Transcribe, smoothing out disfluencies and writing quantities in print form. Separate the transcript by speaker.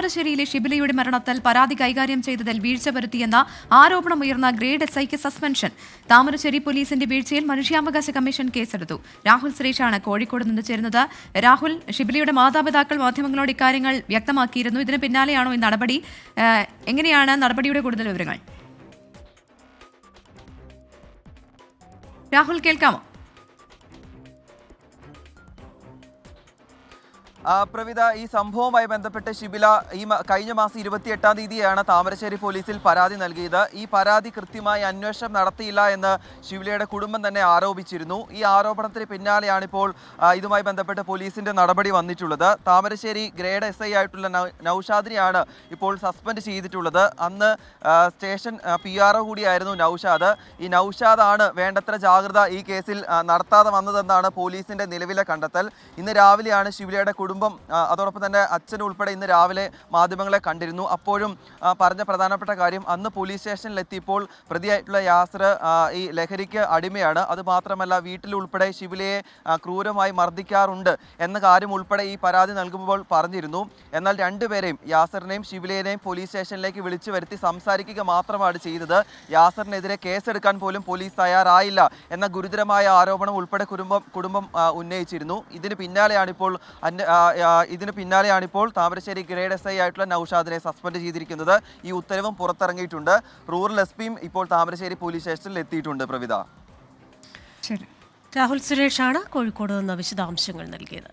Speaker 1: താമരശ്ശേരിയിലെ ഷിബിലയുടെ മരണത്തിൽ പരാതി കൈകാര്യം ചെയ്തതിൽ വീഴ്ച വരുത്തിയെന്ന ആരോപണമുയർന്ന ഗ്രേഡ് എസ്ഐക്ക് സസ്പെൻഷൻ. താമരശ്ശേരി പോലീസിന്റെ വീഴ്ചയിൽ മനുഷ്യാവകാശ കമ്മീഷൻ കേസെടുത്തു. രാഹുൽ സുരേഷാണ് കോഴിക്കോട് നിന്ന് ചേരുന്നത്. രാഹുൽ, ഷിബിലയുടെ മാതാപിതാക്കൾ മാധ്യമങ്ങളോട് ഇക്കാര്യങ്ങൾ വ്യക്തമാക്കിയിരുന്നു. ഇതിന് പിന്നാലെയാണോ ഈ നടപടി? എങ്ങനെയാണ് നടപടിയുടെ കൂടുതൽ വിവരങ്ങൾ? രാഹുൽ, കേൾക്കാമോ?
Speaker 2: പ്രവിത, ഈ സംഭവവുമായി ബന്ധപ്പെട്ട് ഷിബില കഴിഞ്ഞ മാസം 28-ാം തീയതിയാണ് താമരശ്ശേരി പോലീസിൽ പരാതി നൽകിയത്. ഈ പരാതി കൃത്യമായി അന്വേഷണം നടത്തിയില്ല എന്ന് ഷിബിലയുടെ കുടുംബം തന്നെ ആരോപിച്ചിരുന്നു. ഈ ആരോപണത്തിന് പിന്നാലെയാണിപ്പോൾ ഇതുമായി ബന്ധപ്പെട്ട് പോലീസിന്റെ നടപടി വന്നിട്ടുള്ളത്. താമരശ്ശേരി ഗ്രേഡ് എസ്ഐ ആയിട്ടുള്ള നൌഷാദിനെയാണ് ഇപ്പോൾ സസ്പെൻഡ് ചെയ്തിട്ടുള്ളത്. അന്ന് സ്റ്റേഷൻ PRO കൂടിയായിരുന്നു നൌഷാദ്. ഈ നൌഷാദാണ് വേണ്ടത്ര ജാഗ്രത ഈ കേസിൽ നടത്താതെ വന്നതെന്നാണ് പോലീസിന്റെ നിലവിലെ കണ്ടെത്തൽ. ഇന്ന് രാവിലെയാണ് ഷിബിലയുടെ കുടുംബം, അതോടൊപ്പം തന്നെ അച്ഛൻ ഉൾപ്പെടെ ഇന്ന് രാവിലെ മാധ്യമങ്ങളെ കണ്ടിരുന്നു. അപ്പോഴും പറഞ്ഞ പ്രധാനപ്പെട്ട കാര്യം, അന്ന് പോലീസ് സ്റ്റേഷനിലെത്തിയപ്പോൾ പ്രതിയായിട്ടുള്ള യാസർ ഈ ലഹരിക്ക് അടിമയാണ്. അതുമാത്രമല്ല, വീട്ടിലുൾപ്പെടെ ഷിബിലയെ ക്രൂരമായി മർദ്ദിക്കാറുണ്ട് എന്ന കാര്യം ഉൾപ്പെടെ ഈ പരാതി നൽകുമ്പോൾ പറഞ്ഞിരുന്നു. എന്നാൽ രണ്ടുപേരെയും, യാസറിനെയും ഷിബിലയെയും പോലീസ് സ്റ്റേഷനിലേക്ക് വിളിച്ചു വരുത്തി സംസാരിക്കുക മാത്രമാണ് ചെയ്തത്. യാസറിനെതിരെ കേസെടുക്കാൻ പോലും പോലീസ് തയ്യാറായില്ല എന്ന ഗുരുതരമായ ആരോപണം ഉൾപ്പെടെ കുടുംബം ഉന്നയിച്ചിരുന്നു. ഇതിന് പിന്നാലെയാണിപ്പോൾ താമരശ്ശേരി ഗ്രേഡ് എസ്ഐ ആയിട്ടുള്ള നൌഷാദിനെ സസ്പെൻഡ് ചെയ്തിരിക്കുന്നത്. ഈ ഉത്തരവും പുറത്തിറങ്ങിയിട്ടുണ്ട്. റൂറൽ SP ഇപ്പോൾ താമരശ്ശേരി പോലീസ് സ്റ്റേഷനിൽ എത്തിയിട്ടുണ്ട്. പ്രവിത,
Speaker 3: രാഹുൽ സുരേഷാണ് കോഴിക്കോട് നിന്ന് വിശദാംശങ്ങൾ നൽകിയത്.